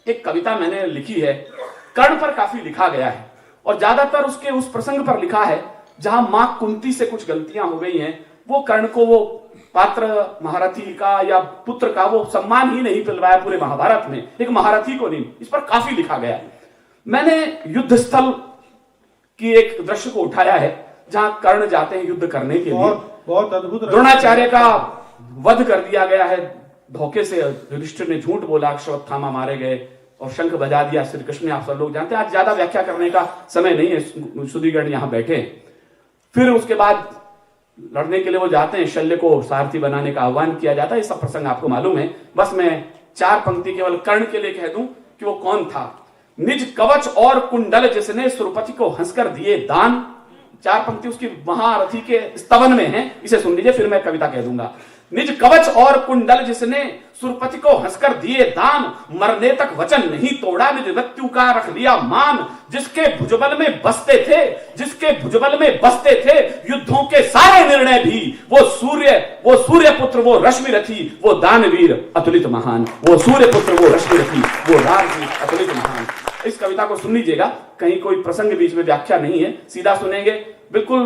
एक कविता मैंने लिखी है, कर्ण पर काफी लिखा गया है और ज्यादातर उसके उस प्रसंग पर लिखा है जहां मां कुंती से कुछ गलतियां हो गई हैं। वो कर्ण को वो पात्र महारथी का या पुत्र का वो सम्मान ही नहीं मिलवाया पूरे महाभारत में, एक महारथी को नहीं। इस पर काफी लिखा गया है। मैंने युद्ध स्थल की एक दृश्य को उठाया है जहां कर्ण जाते हैं युद्ध करने के लिए। बहुत अद्भुत। द्रोणाचार्य का वध कर दिया गया है धोखे से, युधिष्ठिर ने झूठ बोला, अश्वत्थामा मारे गए और शंख बजा दिया श्री कृष्ण ने। आप सब लोग जानते हैं, आज ज्यादा व्याख्या करने का समय नहीं है, सुधीगण यहां बैठे। फिर उसके बाद लड़ने के लिए वो जाते हैं, शल्य को सारथी बनाने का आह्वान किया जाता है। ये सब प्रसंग आपको मालूम है। बस मैं 4 पंक्ति केवल कर्ण के लिए कह दूं कि वो कौन था। निज कवच और कुंडल जिसने सुरपति को हंसकर दिए दान। 4 पंक्ति उसकी महारथी के स्तवन में है, इसे सुन लीजिए, फिर मैं कविता कह दूंगा। निज कवच और कुंडल जिसने सुरपति को हंसकर दिए दान, मरने तक वचन नहीं तोड़ा, निज मृत्यु का रख लिया मान। जिसके भुजबल में बसते थे, जिसके भुजबल में बसते थे युद्धों के सारे निर्णय भी, वो सूर्य पुत्र, वो रश्मि रथी, वो दानवीर अतुलित महान। वो सूर्य पुत्र, वो रश्मि रथी, वो राजवीर अतुलित महान। इस कविता को सुन लीजिएगा, कहीं कोई प्रसंग बीच में व्याख्या नहीं है, सीधा सुनेंगे। बिल्कुल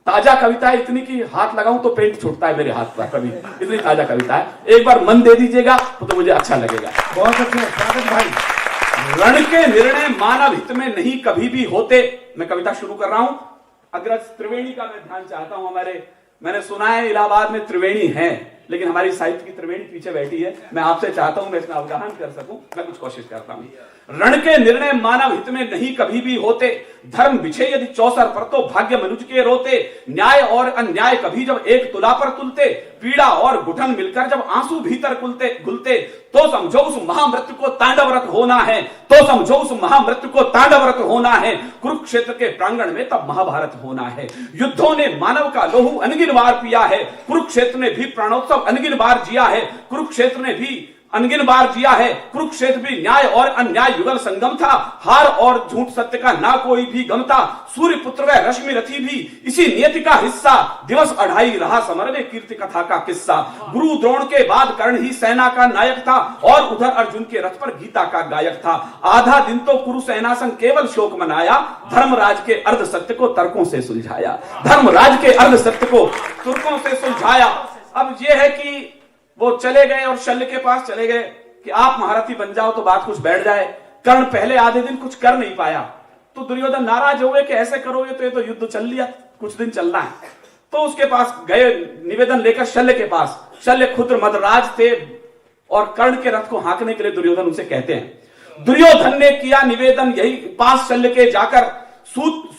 ताजा कविता है, इतनी कि हाथ लगाऊं तो पेंट छूटता है मेरे हाथ पर कभी, इतनी ताजा कविता है। एक बार मन दे दीजिएगा तो मुझे अच्छा लगेगा। बहुत अच्छा स्वागत भाई। रण के निर्णय मानव हित में नहीं कभी भी होते। मैं कविता शुरू कर रहा हूं। अग्रज त्रिवेणी का मैं ध्यान चाहता हूं। मैंने सुना है इलाहाबाद में त्रिवेणी है, लेकिन हमारी साहित्य की त्रिवेणी पीछे बैठी है। मैं आपसे चाहता हूं मैं इसमें अवगाहन कर सकूं, मैं कुछ कोशिश करता हूं। रण के निर्णय मानव हित में नहीं कभी भी होते, धर्म बिछे यदि चौसर पर तो भाग्य मनुज के रोते। न्याय और अन्याय कभी जब एक तुला पर तुलते, पीड़ा और घुटन मिलकर जब आंसू भीतर घुलते, तो समझो उस महामृत्यु को तांडवरत होना है, तो समझो उस महामृत्यु को तांडवरत होना है। कुरुक्षेत्र के प्रांगण में तब महाभारत होना है। युद्धों ने मानव का लोहू अनगिन बार पिया है, कुरुक्षेत्र ने भी प्राणोत्सव अनगिन बार जिया है। कुरुक्षेत्र ने भी अनगिन बार जिया है। कुरुक्षेत्र भी न्याय और अन्याय युगल संगम था, हार और झूठ सत्य का ना कोई भी गम था। सूर्य पुत्र व रश्मि रथी भी इसी नियति का हिस्सा, दिवस 2.5 रहा समर में कीर्ति कथा का किस्सा। गुरु द्रोण के बाद कर्ण ही सेना का नायक था, और उधर अर्जुन के रथ पर गीता का गायक था। आधा दिन तो कुरु सेना संग केवल शोक मनाया, धर्मराज के अर्ध सत्य को तर्कों से सुलझाया। धर्मराज के अर्ध सत्य को तुर्कों से सुलझाया। अब यह है कि वो चले गए और शल्य के पास चले गए कि आप महारथी बन जाओ तो बात कुछ बैठ जाए। कर्ण पहले आधे दिन कुछ कर नहीं पाया, तो दुर्योधन नाराज हुए कि ऐसे करोगे तो ये तो युद्ध चल लिया, कुछ दिन चलना है। तो उसके पास गए निवेदन लेकर शल्य के पास। शल्य खुद मदराज थे और कर्ण के रथ को हाँकने के लिए दुर्योधन उनसे कहते हैं। दुर्योधन ने किया निवेदन यही पास शल्य के जाकर,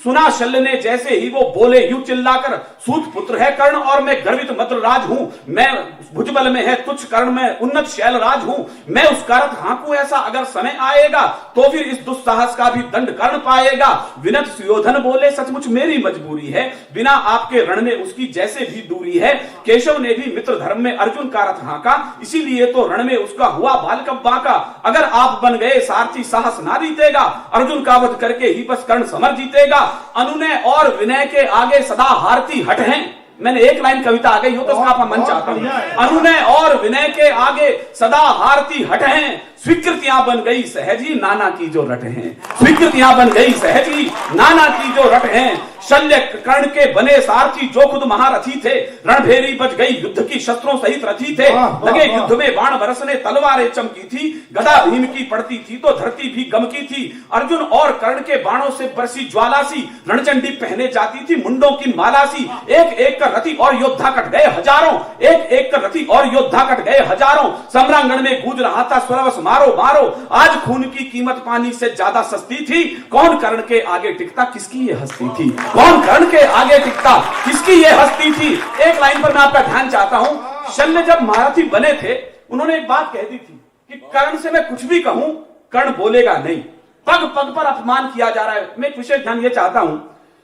सुना शल्य ने जैसे ही वो बोले यूं चिल्लाकर, सूत पुत्र है कर्ण और मैं गर्वित मद्रराज हूं। मैं भुजबल में है तुच्छ कर्ण में उन्नत शैलराज हूं। मैं उसका रथ हाँकूं ऐसा अगर समय आएगा, तो फिर इस दुस्साहस का भी दंड कर्ण पाएगा। विनत सुयोधन बोले सचमुच मेरी मजबूरी है, बिना आपके रण में उसकी जैसे भी दूरी है। केशव ने भी मित्र धर्म में अर्जुन का रथ हाँका, इसीलिए तो रण में उसका हुआ बालकब बांका। अगर आप बन गए सारथी साहस ना जीतेगा, अर्जुन का वध करके ही बस कर्ण समर जीतेगा। अनुनय और विनय के आगे सदा हारती हट हैं। मैंने एक लाइन कविता आ गई हो तो उसका आप मन चाहता हूं। अनुनय और विनय के आगे सदा हारती हट हैं, स्वीकृतियां बन गई सहजी नाना की जो रट हैं। स्वीकृतियां बन गई सहजी नाना की जो रट हैं। शल्य कर्ण के बने सारथी जो खुद महारथी थे, रणभेरी बच गई युद्ध की शस्त्रों सहित रथी थे। लगे युद्ध में बाण बरसने तलवारें चमकी थी, गदा भीम की पड़ती थी तो धरती भी गमकी थी। अर्जुन और कर्ण के बाणों से बरसी ज्वाला सी, रणचंडी पहने जाती थी मुंडों की माला सी। एक एक कर रथी और योद्धा कट गए हजारों, एक एक कर रथी और योद्धा कट गए हजारों। सम्रांगण में गूंज रहा था स्वरवश मारो मारो, आज खून की कीमत पानी से ज्यादा सस्ती थी। कौन कर्ण के आगे टिकता किसकी ये हस्ती थी, कौन कर्ण के आगे टिकता किसकी ये हस्ती थी। एक लाइन पर मैं आपका ध्यान चाहता हूं। शल्य जब महारथी बने थे, उन्होंने एक बात कह दी थी कि कर्ण से मैं कुछ भी कहूं कर्ण बोलेगा नहीं, पग पग पर अपमान किया जा रहा है। मैं एक विशेष ध्यान ये चाहता हूं,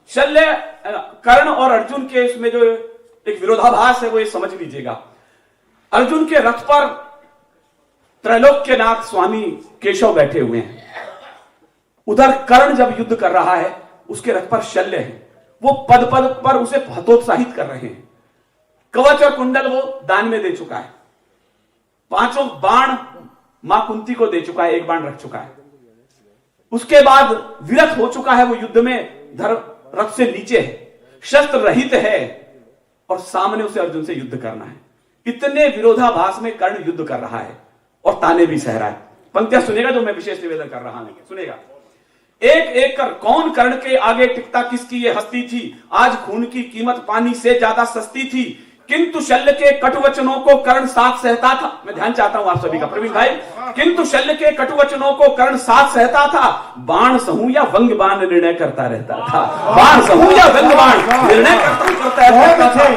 शल्य कर्ण और अर्जुन के इसमें जो एक विरोधाभास है वो ये समझ लीजिएगा। अर्जुन के रथ पर त्रैलोक्यनाथ स्वामी केशव बैठे हुए हैं, उधर कर्ण जब युद्ध कर रहा है उसके रथ पर शल्य है, वो पद पद पर उसे हतोत्साहित कर रहे हैं। कवच और कुंडल वो दान में दे चुका है, 5 बाण मां कुंती को दे चुका है, एक बाण रख चुका है। उसके बाद विरत हो चुका है वो युद्ध में, धर्म रथ से नीचे है, शस्त्र रहित है और सामने उसे अर्जुन से युद्ध करना है। इतने विरोधाभास में कर्ण युद्ध कर रहा है और ताने भी सह रहा है। पंक्तियां सुनेगा जो मैं विशेष निवेदन कर रहा हूं, सुनेगा। एक एक कर कौन कर्ण के आगे टिकता, किसकी ये हस्ती थी, आज खून की कीमत पानी से ज्यादा सस्ती थी, किंतु शल्य के कटुवचनों को कर्ण साथ सहता था। मैं ध्यान चाहता हूं आप सभी का, प्रवीण भाई। किंतु शल्य के कटुवचनों को कर्ण साथ सहता था, बाण सहू या वंग बाण निर्णय करता रहता था। बाण सहू या वंग बाण निर्णय करता रहता था।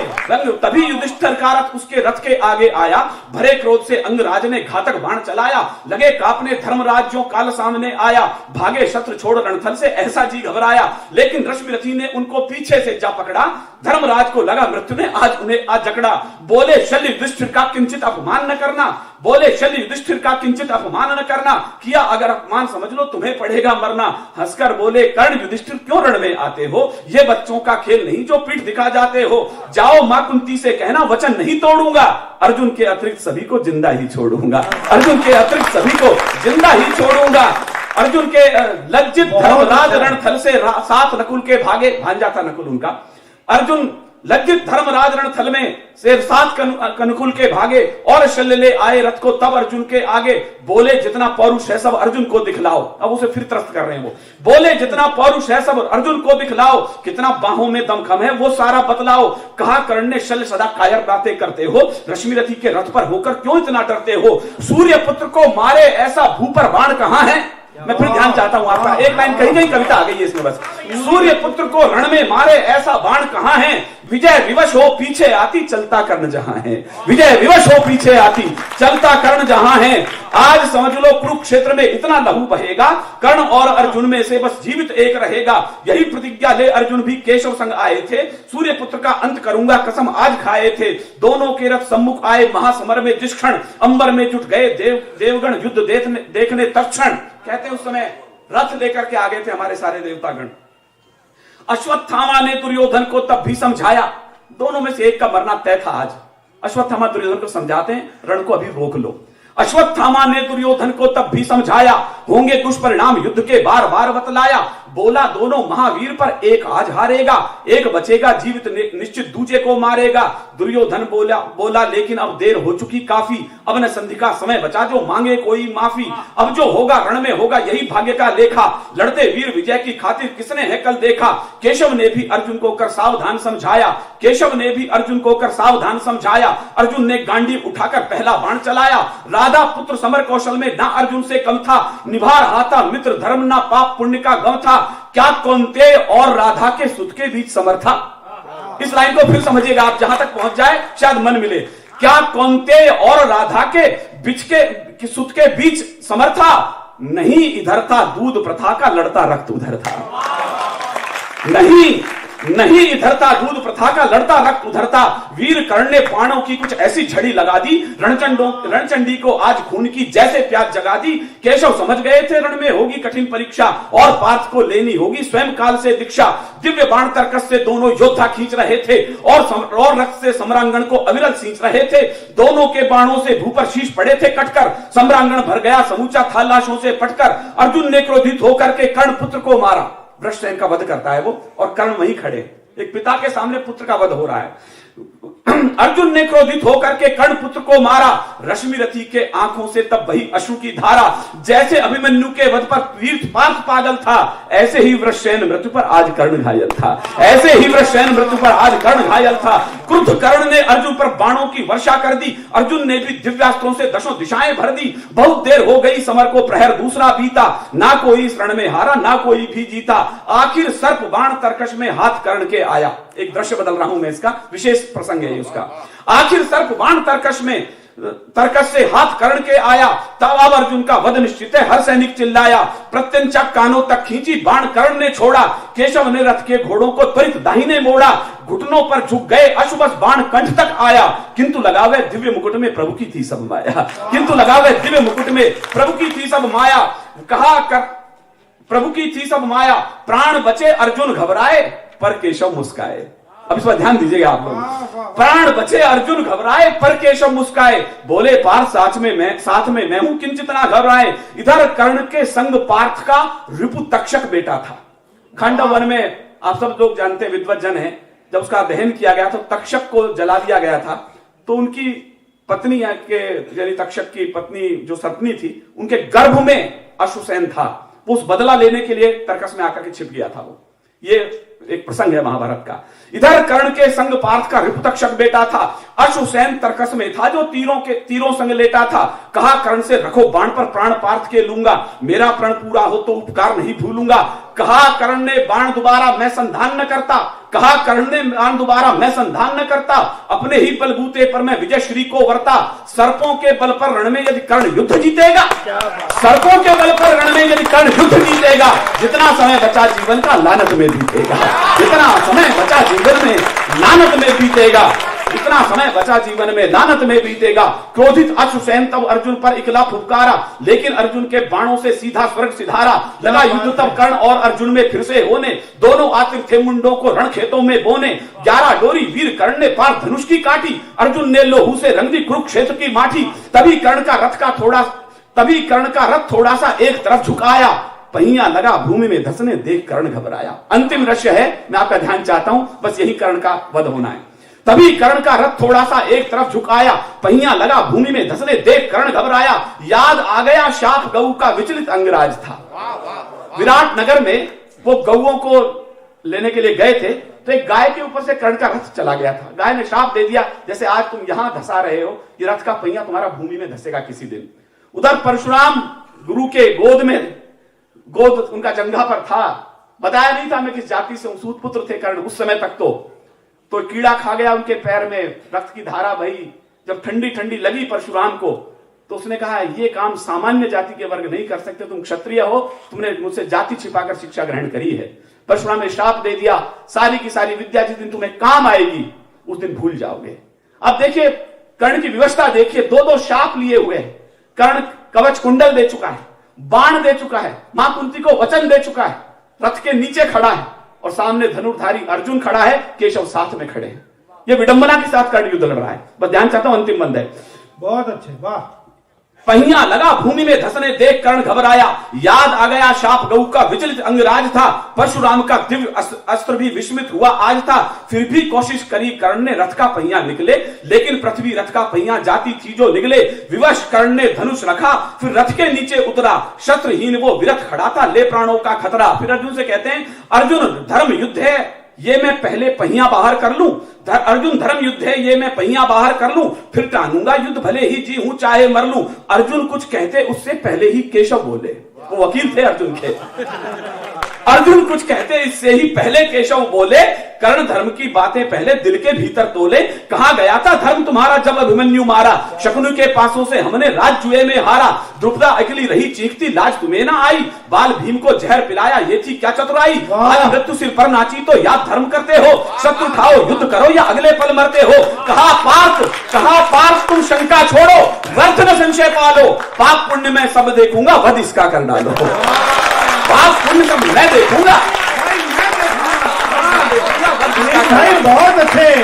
तभी युधिष्ठिर का रथ उसके रथ के आगे आया, भरे क्रोध से अंगराज ने घातक बाण चलाया, लगे कांपने धर्मराज जो काल सामने आया, भागे शत्रु छोड़ रणथल से ऐसा जी घबराया, लेकिन रश्मिरथी ने उनको पीछे से जा पकड़ा, धर्मराज को लगा मृत्यु ने आज उन्हें आज जकड़ा। बोले शल्य युधिष्ठिर का किंचित अपमान न करना, बोले शल्य युधिष्ठिर का किंचित अपमान न करना, किया अगर अपमान समझ लो तुम्हें पड़ेगा मरना। हंसकर बोले कर्ण युधिष्ठिर क्यों रण में आते हो, ये बच्चों का खेल नहीं जो पीठ दिखा जाते हो। जाओ मां कुंती से कहना वचन नहीं तोड़ूंगा, अर्जुन के अतिरिक्त सभी को जिंदा ही छोड़ूंगा, अर्जुन के अतिरिक्त सभी को जिंदा ही छोड़ूंगा। अर्जुन के लज्जित धर्मराज रणथल से साथ नकुल के भागे, भांजा था नकुल उनका। अर्जुन लज्जित धर्मराज रणथल में से सात कनकुल के भागे और शल्य ले आए रथ को, तब अर्जुन के आगे बोले जितना पौरुष है सब अर्जुन को दिखलाओ। अब उसे फिर त्रस्त कर रहे हैं वो, बोले जितना पौरुष है सब अर्जुन को दिखलाओ, कितना बाहों में दमखम है वो सारा बतलाओ। कहा कर्ण ने शल्य सदा कायर बातें करते हो, रश्मिरथी के रथ पर होकर क्यों इतना डरते हो, सूर्य पुत्र को मारे ऐसा भू पर बाण कहां है। मैं फिर ध्यान चाहता हूं आपका, एक लाइन कहीं कहीं कविता आ गई है इसमें बस। सूर्य पुत्र को रण में मारे ऐसा बाण कहां है, विजय विवश हो पीछे आती चलता कर्ण जहां है, विजय विवश हो पीछे आती चलता कर्ण जहां है। आज समझ लो कुरुक्षेत्र में इतना लहू बहेगा, कर्ण और अर्जुन में से बस जीवित एक रहेगा। यही प्रतिज्ञा ले अर्जुन भी केशव संग आए थे, सूर्य पुत्र का अंत करूंगा कसम आज खाए थे। दोनों के रथ सम्मुख आए महासमर में, जिस क्षण अंबर में जुट गए देवगण युद्ध देखने तत्क्षण। कहते हैं उस समय रथ लेकर के आ गए थे हमारे सारे देवतागण। अश्वत्थामा ने दुर्योधन को तब भी समझाया, दोनों में से एक का मरना तय था आज। अश्वत्थामा दुर्योधन को समझाते हैं रण को अभी रोक लो। अश्वत्थामा ने दुर्योधन को तब भी समझाया, होंगे दुष्परिणाम युद्ध के बार बार बतलाया। बोला दोनों महावीर पर एक आज हारेगा, एक बचेगा जीवित निश्चित दूजे को मारेगा। दुर्योधन बोला लेकिन अब देर हो चुकी काफी, अब न संधि का समय बचा जो मांगे कोई माफी। अब जो होगा रण में होगा यही भाग्य का लेखा, लड़ते वीर विजय की खातिर किसने है कल देखा। केशव ने भी अर्जुन को कर सावधान समझाया, केशव ने भी अर्जुन को कर सावधान समझाया। अर्जुन ने गांडी उठाकर पहला बाण चलाया, राधा पुत्र समर कौशल में ना अर्जुन से कम था। निभा रहा था मित्र धर्म ना पाप पुण्य का गम था, क्या कौंतेय और राधा के सुत के बीच समर था। इस लाइन को फिर समझिएगा आप, जहां तक पहुंच जाए शायद मन मिले। क्या कौंतेय और राधा के बीच के सुत के बीच समर था, नहीं इधर था दूध प्रथा का लड़ता रक्त उधर था। नहीं इधर था दूध प्रथा का लड़ता रक्त उधर था। वीर कर्ण ने बाणों की कुछ ऐसी झड़ी लगा दी, रणचंडी को आज खून की जैसे प्यास जगा दी। केशव समझ गए थे रण में होगी कठिन परीक्षा, और पार्थ को लेनी होगी स्वयं काल से दीक्षा। दिव्य बाण तर्कस से दोनों योद्धा खींच रहे थे, और रक्त से सम्रांगण को अविरल सींच रहे थे। दोनों के बाणों से भू पर शीश पड़े थे कटकर, सम्रांगण भर गया समूचा था लाशों से फटकर। अर्जुन ने क्रोधित होकर के कर्ण पुत्र को मारा, वृषसेन का वध करता है वो, और कर्ण वहीं खड़े, एक पिता के सामने पुत्र का वध हो रहा है। अर्जुन ने क्रोधित होकर के कर्ण पुत्र को मारा, रश्मिरथी के आंखों से तब वही अश्रु की धारा। जैसे अभिमन्यु के वध पर वीर पार्थ पागल था, ऐसे ही वृषसेन मृत्यु पर आज कर्ण घायल था, ऐसे ही वृषसेन मृत्यु पर आज कर्ण घायल था। क्रुद्ध कर्ण ने अर्जुन पर बाणों की वर्षा कर दी, अर्जुन ने भी दिव्यास्त्रों से दशों दिशाएं भर दी। बहुत देर हो गई समर को प्रहर दूसरा बीता, ना कोई इस रण में हारा ना कोई भी जीता। आखिर सर्प बाण तर्कश में हाथ कर्ण के आया। एक दृश्य बदल रहा हूं मैं, इसका विशेष प्रसंग है उसका। आखिर सर्प बाण तर्कश से हाथ कर्ण के आया, तब अब अर्जुन का वध निश्चित है हर सैनिक चिल्लाया। प्रत्यंचा कानों तक खींची बाण कर्ण ने छोड़ा, केशव ने रथ के घोड़ों को त्वरित दाहिने मोड़ा। घुटनों पर झुक गए अशुभस बाण कंठ तक आया, किंतु लगावे दिव्य मुकुट में प्रभु की थी सब माया, किंतु लगावे दिव्य मुकुट में प्रभु की थी सब माया। कहा कर प्रभु की थी सब माया, प्राण बचे अर्जुन घबराए पर केशव मुस्काए। अब इस पर ध्यान दीजिएगा आप लोग। प्राण बचे अर्जुन घबराए पर केशव मुस्काए, बोले पार्थ साथ में मैं हूं किंचित ना घबराए। इधर कर्ण के संग पार्थ का रिपु तक्षक बेटा था। खांडव वन में आप सब लोग जानते हैं, विद्वत जन है, जब उसका दहन किया गया तो तक्षक को जला दिया गया था। तो उनकी पत्नी यानी तक्षक की पत्नी जो सतनी थी, उनके गर्भ में अश्वसेन था। वो उस बदला लेने के लिए तर्कस में आकर के छिप गया था। वो ये एक प्रसंग है महाभारत का। इधर कर्ण के संग पार्थ का रिपुतक्षक बेटा था। अश्वसेन तर्कस में था जो तीरों संग लेटा था। कहा कर्ण से रखो बाण पर प्राण पार्थ के लूंगा, मेरा प्रण पूरा हो तो उपकार नहीं भूलूंगा। कहा कर्ण ने बाण दोबारा मैं संधान न करता, कहा कर्ण ने बाण दोबारा मैं संधान न करता, अपने ही बलबूते पर मैं विजय श्री को वरता। सर्पों के बल पर रण में यदि कर्ण युद्ध जीतेगा, सर्पों के बल पर रण में यदि कर्ण युद्ध जीतेगा, जितना समय बचा जीवन का लानत में बीतेगा, जितना समय बचा जीवन में लानत में बीतेगा, इतना समय बचा जीवन में लानत में बीतेगा। क्रोधित अश्वसेन तब अर्जुन पर इकला फुफकारा, लेकिन अर्जुन के बाणों से सीधा स्वर्ग सिधारा। लगा युद्ध तब कर्ण और अर्जुन में फिर से होने, दोनों आतिर थे मुंडों को रण खेतों में बोने। 11 डोरी वीर कर्ण ने पार धनुष की काटी, अर्जुन ने लोहू से रंग दी कुरुक्षेत्र की माठी। तभी कर्ण का रथ थोड़ा सा एक तरफ झुकाया, पहिया लगा भूमि में धसने देख कर्ण घबराया। अंतिम दृश्य है, मैं आपका ध्यान चाहता हूं, बस यही कर्ण का वध होना है। तभी कर्ण का रथ थोड़ा सा एक तरफ झुकाया, पहिया लगा भूमि में धसने देख कर्ण घबराया। याद आ गया शाप गऊ का विचलित अंगराज था। विराट नगर में वो गऊओं को लेने के लिए गए थे, तो एक गाय के ऊपर से कर्ण का रथ चला गया था। गाय ने शाप दे दिया, जैसे आज तुम यहां धसा रहे हो, ये रथ का पहिया तुम्हारा भूमि में धसेगा किसी दिन। उधर परशुराम गुरु के गोद उनका जंघा पर था। बताया नहीं था मैं किस जाति से हूं, सूत पुत्र थे कर्ण उस समय तक। तो कीड़ा खा गया उनके पैर में, रक्त की धारा बही। जब ठंडी ठंडी लगी परशुराम को, तो उसने कहा ये काम सामान्य जाति के वर्ग नहीं कर सकते, तुम क्षत्रिय हो, तुमने मुझसे जाति छिपाकर शिक्षा ग्रहण करी है। परशुराम ने श्राप दे दिया, सारी की सारी विद्या जिस दिन तुम्हें काम आएगी उस दिन भूल जाओगे। अब देखिए कर्ण की व्यवस्था देखिए, 2-2 शाप लिए हुए हैं। कर्ण कवच कुंडल दे चुका है, बाण दे चुका है, मां कुंती को वचन दे चुका है, रथ के नीचे खड़ा है और सामने धनुर्धारी अर्जुन खड़ा है, केशव साथ में खड़े हैं। ये विडंबना के साथ कर्ण युद्ध लड़ रहा है। बस ध्यान चाहता हूं, अंतिम बंद है। बहुत अच्छे, वाह। पहिया लगा भूमि में धसने देख कर्ण घबराया, याद आ गया शाप गऊ का विचलित अंगराज था। परशुराम का दिव्य अस्त्र भी विस्मित हुआ आज था। फिर भी कोशिश करी कर्ण ने रथ का पहिया निकले, लेकिन पृथ्वी रथ का पहिया जाती थी जो निकले। विवश कर्ण ने धनुष रखा, फिर रथ के नीचे उतरा, शस्त्रहीन वो विरथ खड़ा था, ले प्राणों का खतरा। फिर अर्जुन से कहते हैं, अर्जुन धर्म युद्ध है, ये मैं पहले पहिया बाहर कर लूं। अर्जुन धर्म युद्ध है, ये मैं पहिया बाहर कर लूं, फिर टांगूंगा युद्ध भले ही जी हूं चाहे मर लूं। अर्जुन कुछ कहते उससे पहले ही केशव बोले, वो वकील थे अर्जुन के। अर्जुन कुछ कहते इससे ही पहले केशव बोले, कर्ण धर्म की बातें पहले दिल के भीतर तोले। कहा गया था धर्म तुम्हारा जब अभिमन्यु मारा, शकुनि के पासों से हमने राज जुए में हारा। द्रुपदा अकेली रही चीखती लाज तुम्हें ना आई, बाल भीम को जहर पिलाया ये थी क्या चतुराई। आज मृत्यु सिर पर नाची तो याद धर्म करते हो, शत्रु खाओ युद्ध करो या अगले पल मरते हो। कहा पार्थ तुम शंका छोड़ो, व्यर्थ न संशय पालो, पाप पुण्य में सब देखूंगा वध इसका कर डालो। पाप पुण्य सब मैं देखूंगा, बहुत अच्छे।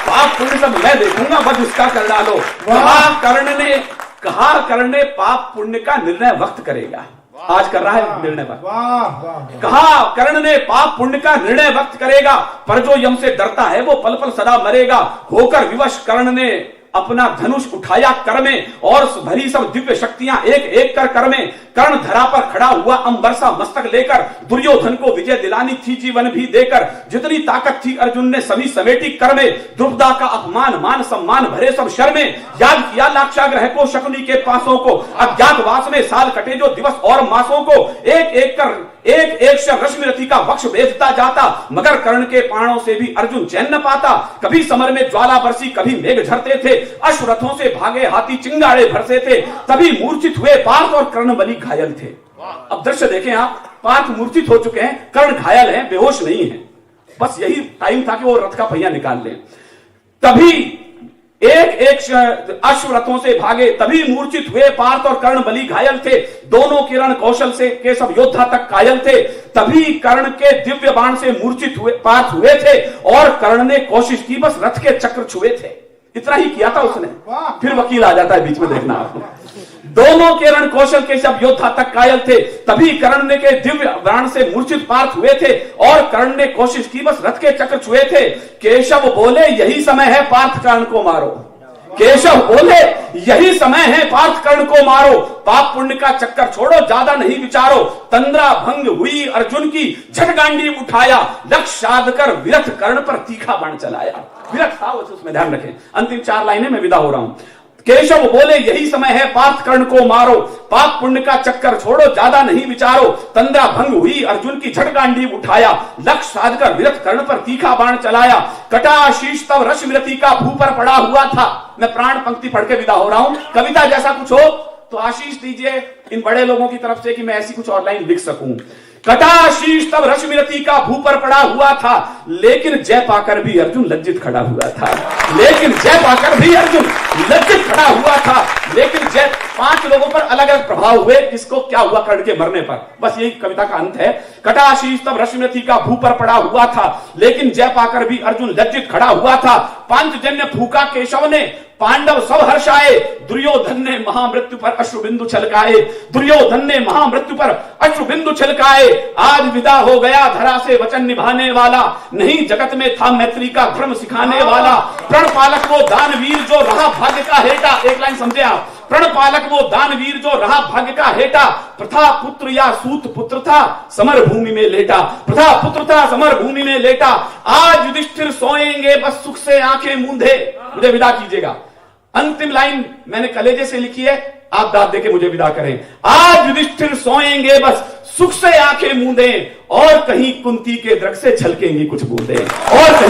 पाप पुण्य सब मैं देखूंगा वध इसका कर डालो। कहा कर्ण ने पाप पुण्य का निर्णय वक्त करेगा, आज कर रहा है निर्णय वक्त। कहा कर्ण ने पाप पुण्य का निर्णय वक्त करेगा, पर जो यम से डरता है वो पल पल सदा मरेगा। होकर विवश कर्ण ने अपना धनुष उठाया कर में, और भरी सब दिव्य शक्तियां एक एक कर में। कर्ण धरा पर खड़ा हुआ अंबरसा मस्तक लेकर, दुर्योधन को विजय दिलानी थी जीवन भी देकर। जितनी ताकत थी अर्जुन ने सभी समेटी कर में, द्रुपदा का अपमान मान सम्मान भरे सब शर में। याद किया लाक्षागृह को शकुनि के पासों को, अज्ञातवास में साल कटे जो दिवस और मासों को। एक रश्मि रथी का वक्ष बेचता जाता, मगर कर्ण के प्राणों से भी अर्जुन चैन न पाता। कभी समर में ज्वाला बरसी, कभी मेघ झरते थे, अश्वरथों से भागे हाथी चिंगाड़े भरसे थे। तभी मूर्छित हुए पार्थ और कर्ण बलि घायल थे। अब दृश्य देखें आप, पार्थ मूर्छित हो चुके हैं, कर्ण घायल हैं, बेहोश नहीं है। बस यही टाइम था कि वो रथ का पहिया निकाल लें। तभी एक एक अश्वरथों से भागे, तभी मूर्छित हुए पार्थ और कर्ण, बलि घायल थे, दोनों किरण कौशल से के सब योद्धा तक कायल थे। तभी कर्ण के दिव्य बाण से मूर्छित हुए पार्थ हुए थे, और कर्ण ने कोशिश की बस रथ के चक्र छुए थे। इतना ही किया था उसने। फिर वकील आ जाता है बीच में, देखना आपने। दोनों किरण कौशल के सब योद्धा तक कायल थे, तभी कर्ण ने के दिव्य बाण से मूर्छित पार्थ हुए थे, और कर्ण ने कोशिश की बस रथ के चक्र छुए थे। केशव बोले यही समय है पार्थ कर्ण को मारो। केशव बोले यही समय है पार्थ कर्ण को मारो। पाप पुण्य का चक्कर छोड़ो, ज्यादा नहीं विचारो। तंद्रा भंग हुई अर्जुन की, झट गांडीव उठाया, लक्ष्य साध कर विरथ कर्ण पर तीखा बाण चलाया। विरथ था उसमें, ध्यान रखें। अंतिम 4 लाइनें मैं विदा हो रहा हूं। केशव बोले यही समय है पार्थ कर्ण को मारो। पाप पुण्य का चक्कर छोड़ो, ज्यादा नहीं विचारो। तंद्रा भंग हुई अर्जुन की, झट गांडीव उठाया, लक्ष्य साधकर विरथ कर्ण पर तीखा बाण चलाया। कटा शीश तब रश्मिरथी का भू पर पड़ा हुआ था। मैं प्राण पंक्ति पढ़ के विदा हो रहा हूं। कविता जैसा कुछ हो तो आशीष दीजिए इन बड़े लोगों की तरफ से कि मैं ऐसी कुछ और लाइन लिख सकूं। कटाशीष तब रश्मिरथी का भू पर पड़ा हुआ था, लेकिन जय पाकर भी अर्जुन लज्जित खड़ा हुआ था। लेकिन जय पाकर भी अर्जुन लज्जित खड़ा हुआ था। लेकिन जय 5 लोगों पर अलग अलग प्रभाव हुए। किसको क्या हुआ कर्ण के मरने पर, बस यही कविता का अंत है। कटाशीष तब रश्मिरथी का भू पर पड़ा हुआ था, लेकिन जय पाकर भी अर्जुन लज्जित खड़ा हुआ था। पांचजन्य फूका केशव ने, पांडव सब हर्षाए, दुर्योधन ने महामृत्यु पर अश्रुबिंदु छलकाए। दुर्योधन ने महामृत्यु पर अश्रुबिंदु छलकाए। आज विदा हो गया धरा से वचन निभाने वाला, नहीं जगत में था मैत्री का धर्म सिखाने वाला। प्रण पालक वो दानवीर जो रहा भाग्य का हेटा। एक लाइन समझे आप। प्रण पालक वो दानवीर जो रहा भाग्य का हेटा, प्रथा पुत्र या सूत पुत्र था समर भूमि में लेटा। प्रथा पुत्र था समर भूमि में लेटा। आज युधिष्ठिर सोएंगे बस सुख से आंखें मूंधे। मुझे विदा कीजिएगा। अंतिम लाइन मैंने कलेजे से लिखी है, आप दाद देके मुझे विदा करें। आज युधिष्ठिर सोएंगे बस सुख से आंखें मूंदे, और कहीं कुंती के दृक से छलकेंगी कुछ बूंदे, और